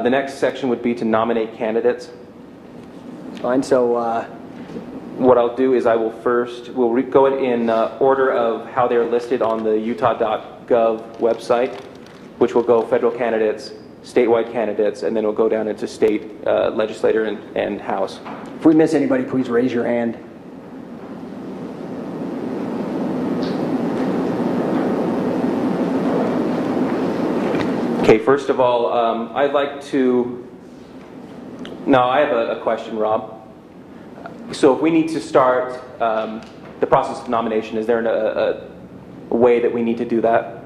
The next section would be to nominate candidates. Fine. So what I'll do is I will we'll go in order of how they're listed on the utah.gov website, which will go federal candidates, statewide candidates, and then we'll go down into state legislator and House. if we miss anybody, please raise your hand. Okay, first of all, I'd like to... No, I have a question, Rob. So if we need to start the process of nomination, is there a way that we need to do that?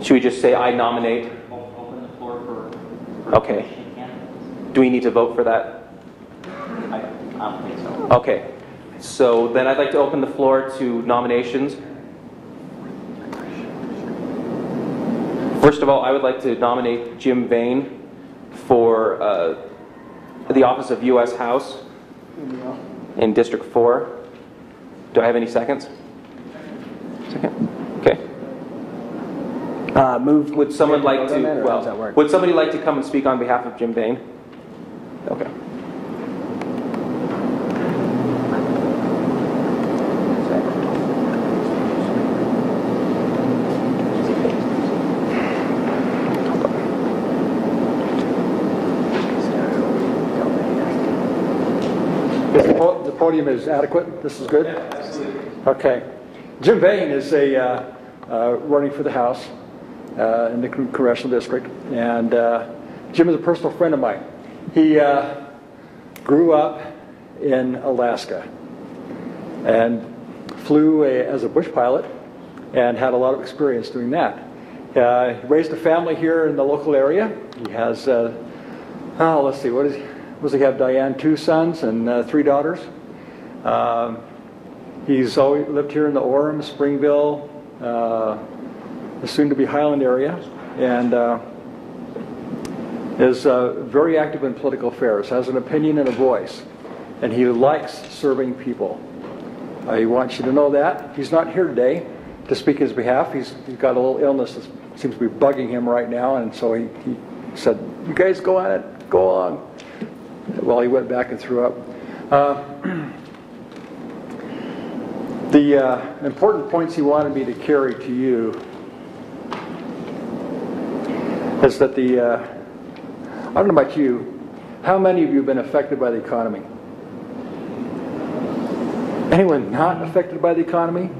Should we just say, I nominate? Open the floor for... Okay. Do we need to vote for that? I don't think so. Okay. So then I'd like to open the floor to nominations. First of all, I would like to nominate Jim Vane for the office of U.S. House in District 4. Do I have any seconds? Second? Okay. Would someone like to, well, would somebody like to come and speak on behalf of Jim Vane? Okay. The podium is adequate. This is good? Yeah, absolutely. Okay. Jim Vane is running for the House in the Congressional District. And Jim is a personal friend of mine. He grew up in Alaska and flew as a bush pilot and had a lot of experience doing that. He raised a family here in the local area. He has, let's see, what does he have, Diane? 2 sons and 3 daughters. He's always lived here in the Orem, Springville, the soon-to-be Highland area, and is very active in political affairs, has an opinion and a voice, and he likes serving people. I want you to know that. He's not here today to speak on his behalf. He's got a little illness that seems to be bugging him right now, and so he said, you guys go on it, go on. Well, he went back and threw up. The important points he wanted me to carry to you is that I don't know about you, how many of you have been affected by the economy? Anyone not affected by the economy?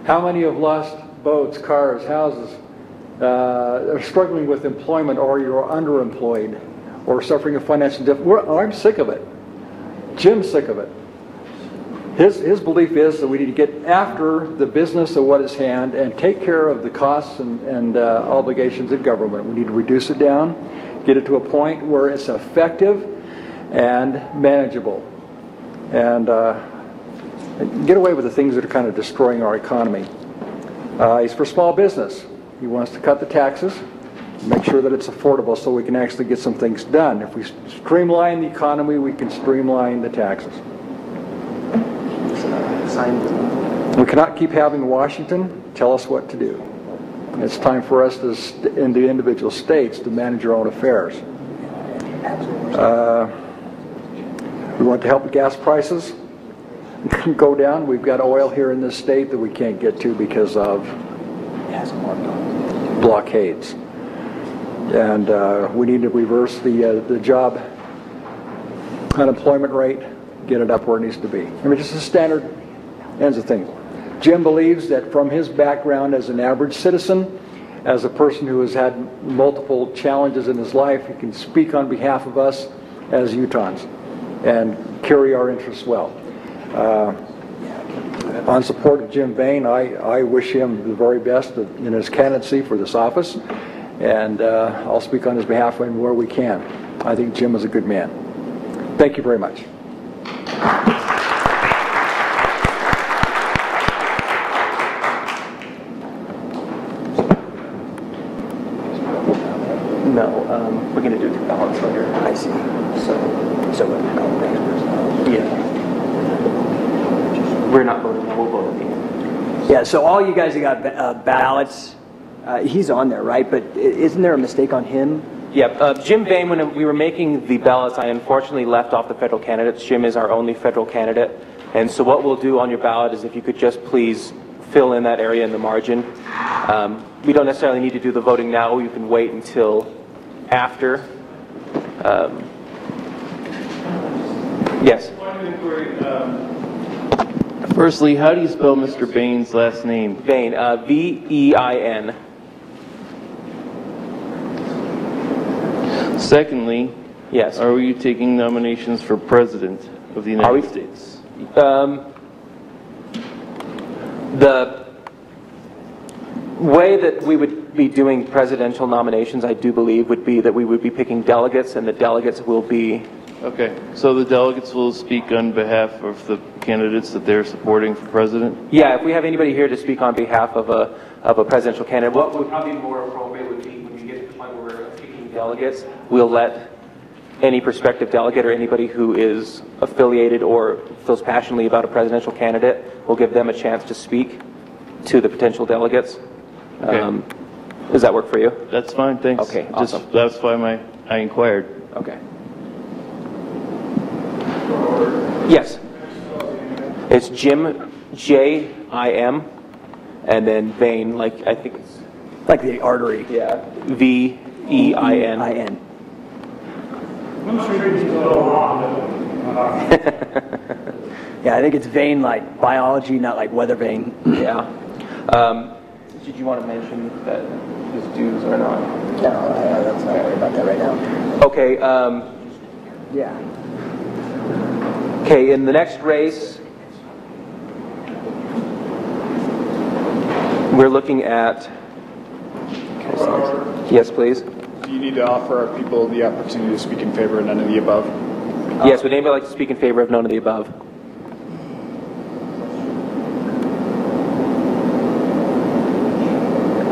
How many have lost boats, cars, houses, are struggling with employment, or you're underemployed, or suffering a financial difficulty? I'm sick of it. Jim's sick of it. His belief is that we need to get after the business of what is hand and take care of the costs and obligations of government. We need to reduce it down, get it to a point where it's effective and manageable, and get away with the things that are kind of destroying our economy. He's for small business. He wants to cut the taxes, make sure that it's affordable so we can actually get some things done. If we streamline the economy, we can streamline the taxes. We cannot keep having Washington tell us what to do. It's time for us in the individual states to manage our own affairs. We want to help the gas prices go down. We've got oil here in this state that we can't get to because of blockades. And we need to reverse the job unemployment rate, get it up where it needs to be. I mean, just a standard ends of things. Jim believes that from his background as an average citizen, as a person who has had multiple challenges in his life, he can speak on behalf of us as Utahns and carry our interests well. On support of Jim Vane, I wish him the very best in his candidacy for this office, and I'll speak on his behalf where we can. I think Jim is a good man. Thank you very much. No, we're going to do the ballots later. I see. So we'll call the next person. Yeah. We're not voting now, we'll vote at the end. Yeah, so all you guys that got ballots, he's on there, right? But isn't there a mistake on him? Yeah, Jim Bain, when we were making the ballots, I unfortunately left off the federal candidates. Jim is our only federal candidate. And so what we'll do on your ballot is if you could just please fill in that area in the margin. We don't necessarily need to do the voting now. You can wait until after. Yes. Firstly, how do you spell Mr. Bain's last name? Bain, V-E-I-N. Secondly, Yes. are you taking nominations for President of the Are we- United States? The way that we would be doing presidential nominations, I do believe, would be that we would be picking delegates, and the delegates will be... Okay, so the delegates will speak on behalf of the candidates that they're supporting for president? Yeah, if we have anybody here to speak on behalf of a presidential candidate, what would probably be more appropriate would be when we get to the point where we're picking delegates, we'll let any prospective delegate or anybody who is affiliated or feels passionately about a presidential candidate, we'll give them a chance to speak to the potential delegates. Okay. Does that work for you? That's fine, thanks. Okay, awesome. That's why I inquired. Okay. Yes. It's Jim, J-I-M, and then Bain, like, I think it's, Like the artery. yeah, V-E-I-N. I-N. Yeah, I think it's vein like biology, not like weather vane. Yeah. Did you want to mention that his dues are not? No, let's not worry about that right now. Okay, Yeah. okay, in the next race, we're looking at, yes, please. Do you need to offer our people the opportunity to speak in favor of none of the above? Yes, would anybody like to speak in favor of none of the above?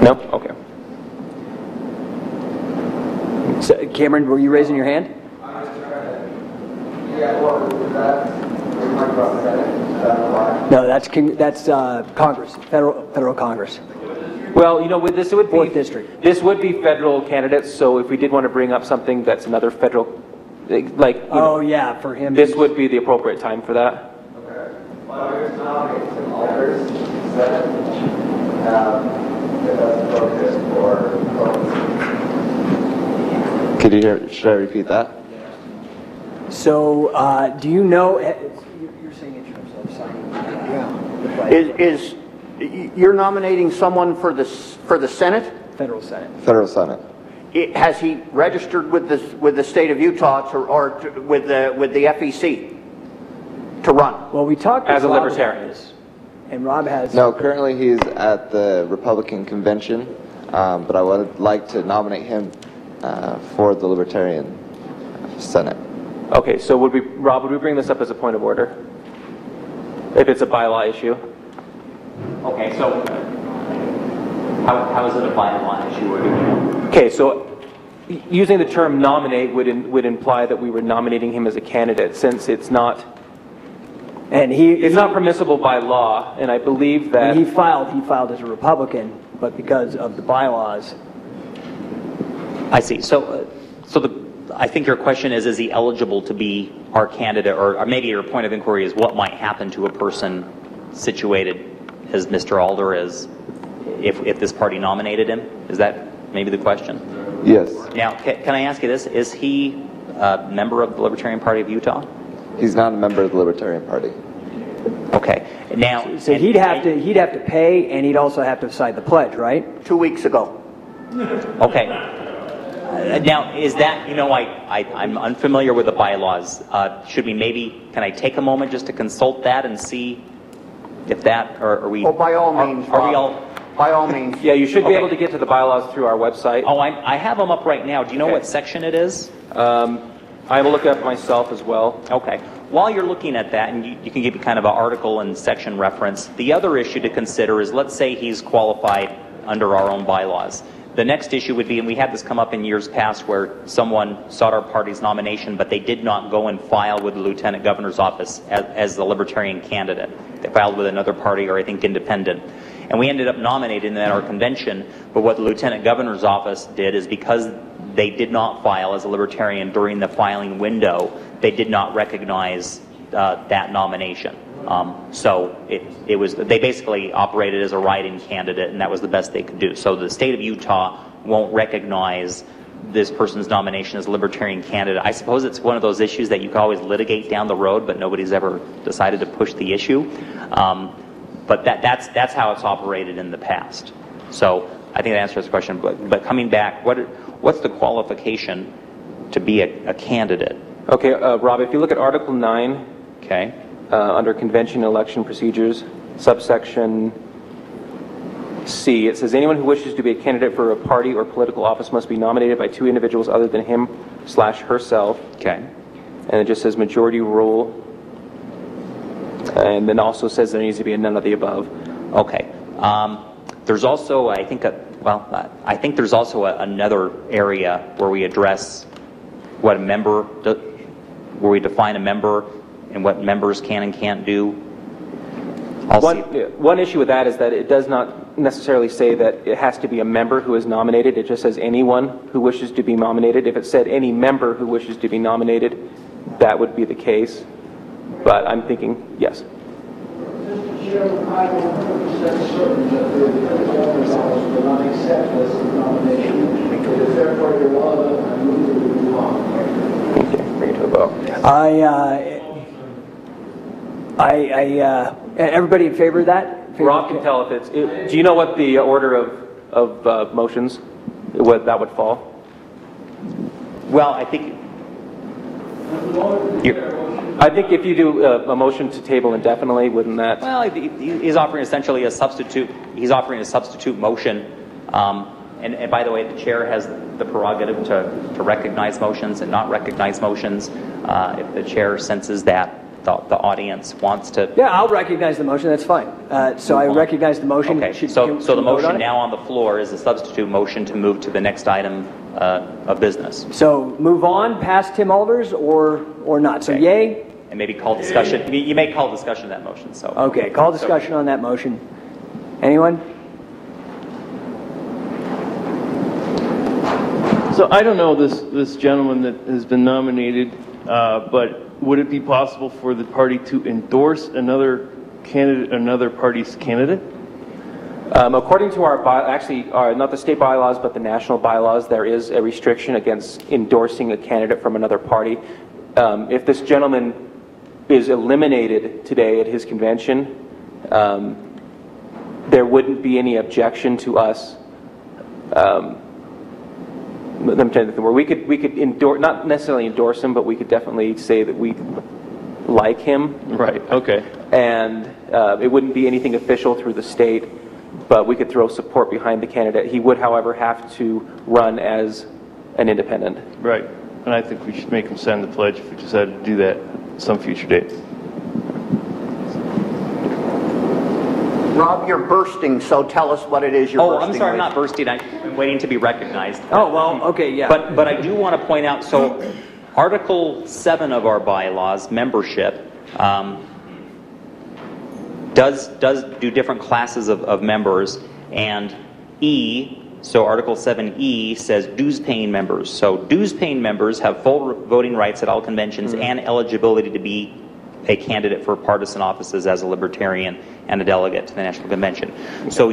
No? Okay. So, Cameron, were you raising your hand? No, that's Congress, federal Congress. Well, you know, with this, it would be... Fourth district. This would be federal candidates, so if we did want to bring up something that's another federal, like, you know, Oh, yeah, for him. this would be the appropriate time for that. Well, here's nominating some alders, Senate, that's appropriate for Could you hear, should I repeat that? So, do you know, you're saying in terms of signing? Yeah. Is you're nominating someone for the Senate? Federal Senate. Federal Senate. Has he registered with the state of Utah with the FEC to run? Well, we talked As a Rob libertarian. about this, and Rob has... No, currently he's at the Republican convention, but I would like to nominate him for the Libertarian Senate. Okay, so Rob, would we bring this up as a point of order? If it's a bylaw issue? Okay, so how is it a bylaw issue, or do we know? Okay, so using the term nominate would imply that we were nominating him as a candidate, since it's not permissible by law, and I believe that... When he filed as a Republican, but because of the bylaws... I see. So I think your question is he eligible to be our candidate, or maybe your point of inquiry is what might happen to a person situated as Mr. Alder is if this party nominated him? Is that maybe the question? Yes. Now, can I ask you this? Is he a member of the Libertarian Party of Utah? He's not a member of the Libertarian Party. Okay. Now, So he'd have to pay, and he'd also have to sign the pledge, right? 2 weeks ago. Okay. Now, is that, I'm unfamiliar with the bylaws. Can I take a moment just to consult that and see if that, or are we... Oh, by all means, Are we Rob. all... By all means. Yeah, you should be Okay. able to get to the bylaws through our website. Oh, I have them up right now. Do you know Okay. what section it is? I will look it up myself as well. Okay. While you're looking at that, and you can give me kind of an article and section reference, the other issue to consider is, let's say he's qualified under our own bylaws. The next issue would be, and we had this come up in years past, where someone sought our party's nomination, but they did not go and file with the Lieutenant Governor's office as the Libertarian candidate. They filed with another party, or I think independent. And we ended up nominating them at our convention, but what the Lieutenant Governor's office did is, because they did not file as a Libertarian during the filing window, they did not recognize that nomination. So they basically operated as a write-in candidate, and that was the best they could do. So the state of Utah won't recognize this person's nomination as a Libertarian candidate. I suppose it's one of those issues that you can always litigate down the road, but nobody's ever decided to push the issue. But that's how it's operated in the past. So I think that answers the question. But coming back, what's the qualification to be a candidate? Okay, Rob, if you look at Article 9, Okay. Under Convention Election Procedures, subsection C, it says anyone who wishes to be a candidate for a party or political office must be nominated by 2 individuals other than him/herself. Okay. And it just says majority rule, and then also says there needs to be a none of the above. Okay. There's also, I think there's also another area where we address what a member, where we define a member and what members can and can't do. One issue with that is that it does not necessarily say that it has to be a member who is nominated. It just says anyone who wishes to be nominated. If it said any member who wishes to be nominated, that would be the case. But I'm thinking, yes. Mr. Chairman, I am 100% certain that the Libertarian office will not accept this nomination. It is therefore irrelevant and move to move on. Okay, bring it to a vote. Everybody in favor of that? Rob can tell if it's. Do you know what the order of motions, what that would fall? Well, I think if you do a motion to table indefinitely, wouldn't that? Well, he's offering essentially a substitute. He's offering a substitute motion. And by the way, the chair has the prerogative to recognize motions and not recognize motions. If the chair senses that the audience wants to. Yeah, I'll recognize the motion. That's fine. So I recognize the motion. Okay. So the motion now on the floor is a substitute motion to move to the next item of business. So move on past Tim Alders or not. So Okay. yay. And maybe call discussion. You may call discussion of that motion. So. Okay. Call discussion on that motion. Anyone? So I don't know this gentleman that has been nominated, but would it be possible for the party to endorse another candidate, another party's candidate? According to not the state bylaws, but the national bylaws, there is a restriction against endorsing a candidate from another party. If this gentleman is eliminated today at his convention, there wouldn't be any objection to us. Where we could endorse, not necessarily endorse him, but we could definitely say that we like him. Right. Okay. And it wouldn't be anything official through the state, but we could throw support behind the candidate. He would, however, have to run as an independent. Right. And I think we should make him sign the pledge if we decide to do that at some future date. Rob, you're bursting, so tell us what it is you're bursting I'm sorry, with. I'm not bursting. I'm waiting to be recognized. Oh, well, okay, yeah. But I do want to point out, so Article 7 of our bylaws, membership, does do different classes of members, and E, so Article 7E says dues-paying members. So dues-paying members have full voting rights at all conventions and eligibility to be a candidate for partisan offices as a Libertarian and a delegate to the National Convention. So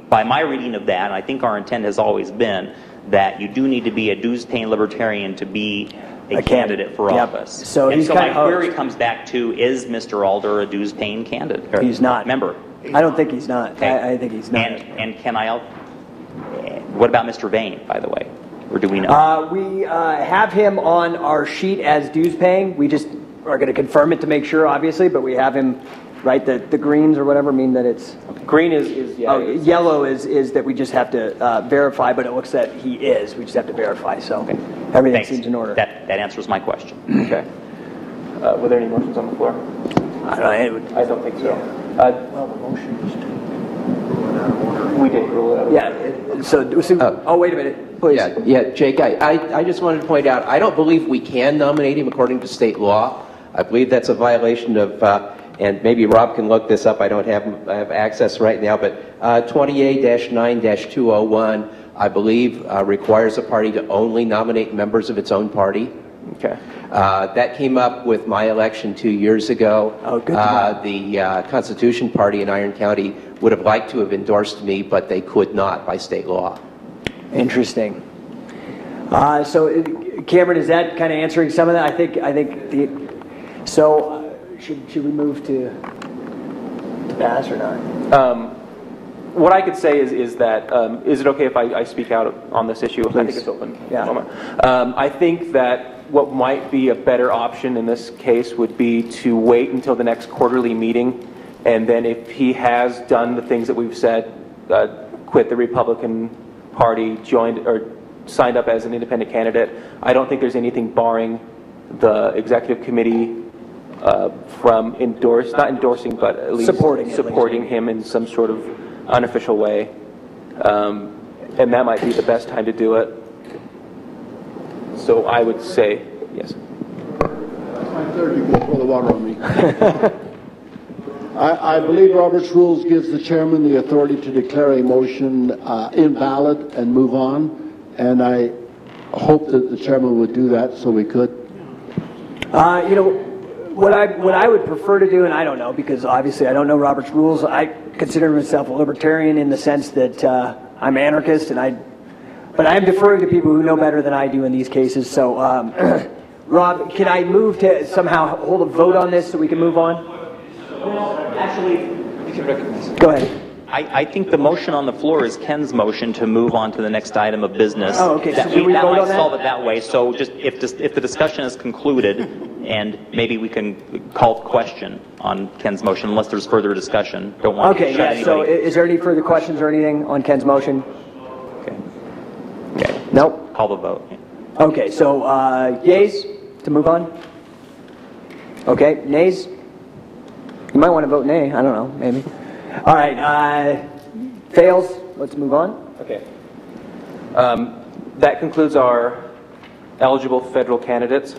by my reading of that, and I think our intent has always been that you do need to be a dues-paying Libertarian to be a candidate for office. So and he's so kind my of query comes back to, is Mr. Alder a dues-paying candidate? Or He's not. Member. I don't think he's not. Okay. I think he's not. And can I, what about Mr. Vane, by the way? Or do we know? We have him on our sheet as dues paying. We just are going to confirm it to make sure, obviously, but we have him, right? The greens or whatever mean that it's... Green is yeah. Yellow is that we just have to verify, but it looks that he is. We just have to verify, so everything Thanks. seems in order. That answers my question. Okay. Were there any motions on the floor? I don't think so. Well, the motion was to rule it out of order. We did rule it out. Yeah. Wait a minute, please. Yeah, Jake, I just wanted to point out, I don't believe we can nominate him according to state law. I believe that's a violation of, and maybe Rob can look this up, I have access right now, but 28-9-201 I believe, requires a party to only nominate members of its own party. Okay. That came up with my election 2 years ago. Oh, good to know. The Constitution Party in Iron County would have liked to have endorsed me, but they could not by state law. Interesting. So, Cameron, is that kind of answering some of that? I think should we move to pass or not? What I could say is that, is it okay if I speak out on this issue? Please. I think it's open. Yeah. I think that what might be a better option in this case would be to wait until the next quarterly meeting, and then if he has done the things that we've said, quit the Republican Party, joined or signed up as an independent candidate, I don't think there's anything barring the executive committee from not endorsing, but at least supporting him in some sort of unofficial way, and that might be the best time to do it. So I would say yes. That's my third. You can pour the water on me. I believe Robert's rules gives the chairman the authority to declare a motion invalid and move on, and I hope that the chairman would do that so we could. What I would prefer to do, and I don't know because obviously I don't know Robert's rules. I consider myself a libertarian in the sense that I'm anarchist, but I am deferring to people who know better than I do in these cases. So, Rob, can I move to somehow hold a vote on this so we can move on? Well, actually, you can recognize. Go ahead. I think the motion on the floor is Ken's motion to move on to the next item of business. Oh, okay. That, So we that vote might on that? solve it that way. So just if the discussion is concluded, and maybe we can call question on Ken's motion unless there's further discussion. Don't want to shut anybody. So is there any further questions or anything on Ken's motion? Okay. Nope. Call the vote. Okay, so yeas to move on? Okay, nays? You might want to vote nay. I don't know, maybe. All right, fails. Let's move on. Okay. That concludes our eligible federal candidates.